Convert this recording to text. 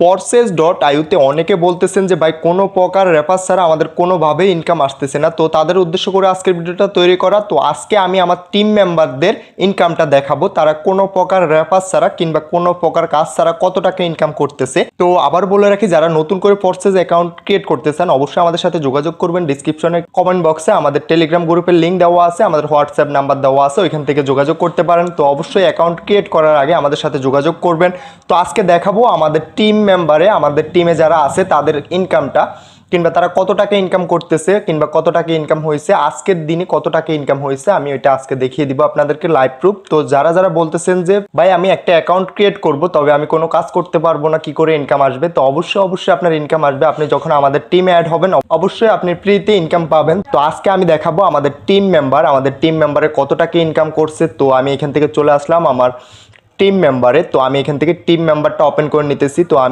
Porces.io তে অনেকে বলতেছেন যে ভাই কোনো প্রকার রেফার ছাড়া আমাদের কোনোভাবেই ইনকাম আসতেছে না। তো তাদের উদ্দেশ্য করে আজকের ভিডিওটা তৈরি করা। তো আজকে আমি আমার টিম মেম্বারদের ইনকামটা দেখাবো, তারা কোনো প্রকার রেফার ছাড়া কিংবা কোনো প্রকার কাজ ছাড়া কত টাকা ইনকাম করতেছে। তো আবার বলে রাখি, যারা নতুন করে Porces অ্যাকাউন্ট ক্রিয়েট করতে চান অবশ্যই আমাদের সাথে যোগাযোগ করবেন। ডিসক্রিপশনে কমেন্ট বক্সে আমাদের টেলিগ্রাম গ্রুপের লিঙ্ক দেওয়া আছে, আমাদের হোয়াটসঅ্যাপ নাম্বার দেওয়া আছে, ওইখান থেকে যোগাযোগ করতে পারেন। তো অবশ্যই অ্যাকাউন্ট ক্রিয়েট করার আগে আমাদের সাথে যোগাযোগ করবেন। তো আজকে দেখাবো আমাদের টিম মেম্বারে, আমাদের টিমে যারা আছে তাদের ইনকামটা, কিংবা তারা কত টাকা ইনকাম করতেছে কিংবা কত টাকা ইনকাম হয়েছে, আজকের দিনে কত টাকা ইনকাম হয়েছে আমি ওইটা আজকে দেখিয়ে দিব আপনাদেরকে লাইভ প্রুফ। তো যারা যারা বলতেছেন যে ভাই আমি একটা অ্যাকাউন্ট ক্রিয়েট করব তবে আমি কোনো কাজ করতে পারবো না, কি করে ইনকাম আসবে, তো অবশ্যই আপনার ইনকাম আসবে। আপনি যখন আমাদের টিমে অ্যাড হবেন অবশ্যই আপনি ফ্রিতে ইনকাম পাবেন। তো আজকে আমি দেখাবো আমাদের টিম মেম্বারে কত টাকা ইনকাম করছে। তো আমি এখান থেকে চলে আসলাম আমার টিম মেম্বারে। তো আমি এখান থেকে টিম মেম্বারটা ওপেন করে নিতেছি। তো আমি